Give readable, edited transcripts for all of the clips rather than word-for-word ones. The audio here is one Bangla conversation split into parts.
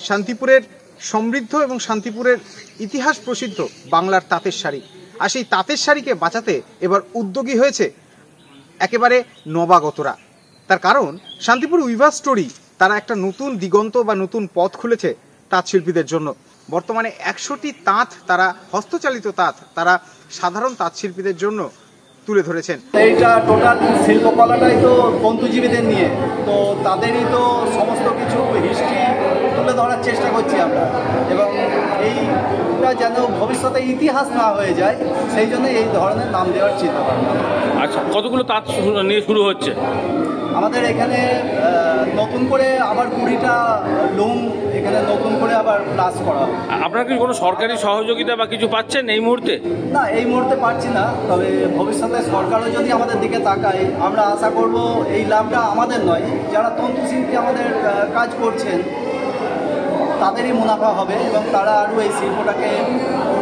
শান্তিপুরের সমৃদ্ধ এবং শান্তিপুরের ইতিহাস প্রসিদ্ধ বাংলার তাঁতের শাড়ি। আর সেই তাঁতের শাড়িকে বাঁচাতে এবার উদ্যোগী হয়েছে একেবারে নবাগতরা। তার কারণ শান্তিপুর উইভার স্টোরি তারা একটা নতুন দিগন্ত বা নতুন পথ খুলেছে তাঁত শিল্পীদের জন্য। বর্তমানে 100টি তাঁত, তারা হস্তচালিত তাঁত, তারা সাধারণ তাঁত শিল্পীদের জন্য তুলে ধরেছেন। এইটা টোটাল শিল্পকলাটাই তো তন্তুজীবীদের নিয়ে, তো তাদেরই তো সমস্ত কিছু হিস্ট্রি তুলে ধরার চেষ্টা করছি আমরা, এবং এইটা যেন ভবিষ্যতে ইতিহাস না হয়ে যায় সেই জন্য এই ধরনের নাম দেওয়ার চিন্তা ভাবনা। আচ্ছা, কতগুলো তাঁত নিয়ে শুরু হচ্ছে আমাদের এখানে? নতুন করে আবার 20টা লুম এখানে নতুন করে আবার প্লাস করা। আপনারা কি কোনো সরকারি সহযোগিতা বা কিছু পাচ্ছেন এই মুহূর্তে? না, এই মুহূর্তে পাচ্ছি না, তবে ভবিষ্যতে সরকারও যদি আমাদের দিকে তাকায় আমরা আশা করব এই লাভটা আমাদের নয়, যারা তন্তুশিল্পী আমাদের কাজ করছেন তাদেরই মুনাফা হবে এবং তারা আরও এই শিল্পটাকে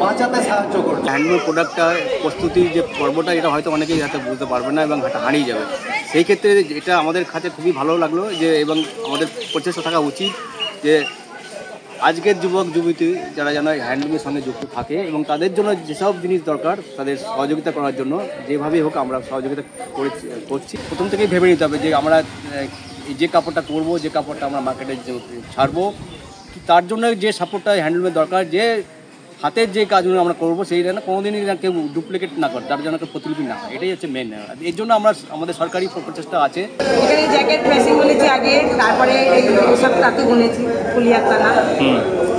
বাঁচাতে সাহায্য করবে। হ্যান্ডলুম প্রোডাক্টটা প্রস্তুতির যে পর্বটা, এটা হয়তো অনেকেই হয়তো বুঝতে পারবে না এবং হয়তো হারিয়ে যাবে। সেই ক্ষেত্রে এটা আমাদের কাছে খুবই ভালো লাগলো যে, এবং আমাদের প্রচেষ্টা থাকা উচিত যে আজকের যুবক যুবতী যারা যেন হ্যান্ডলুমের সঙ্গে যুক্ত থাকে এবং তাদের জন্য যেসব জিনিস দরকার তাদের সহযোগিতা করার জন্য যেভাবেই হোক আমরা সহযোগিতা করছি। প্রথম থেকেই ভেবে নিতে হবে যে আমরা যে কাপড়টা করবো, যে কাপড়টা আমরা মার্কেটে ছাড়বো, তার জন্য যে সাপোর্টটা হ্যান্ডলুমের দরকার, যে হাতের যে কাজগুলো আমরা করবো সেই যেন কোনোদিনই কেউ ডুপ্লিকেট না করে, তার জন্য প্রতিলিপি না হয়, এটাই হচ্ছে মেন। এর জন্য আমাদের সরকারি প্রচেষ্টা আছে। এখানে জ্যাকেট মেশিন বলেছি আগে, তারপরে এইসব তাঁতি বুনেছি, ফুলিয়ার টানা,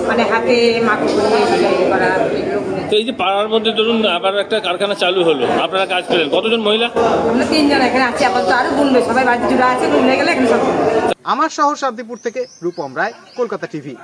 মানে হাতে মাকে করা, এগুলো বুনেছি। তো এই যে পাড়ার মধ্যে ধরুন আবার একটা কারখানা চালু হলো, আপনারা কাজ পেলেন, কতজন মহিলা? আমরা 3 জন এখানে আছি, আপাতত আরও বুনবে, সবাই বাড়িতে জুড়ে আছে, বুনলে গেলে এখানে সব। আমার শহর শান্তিপুর থেকে রূপম রায়, কলকাতা টিভি।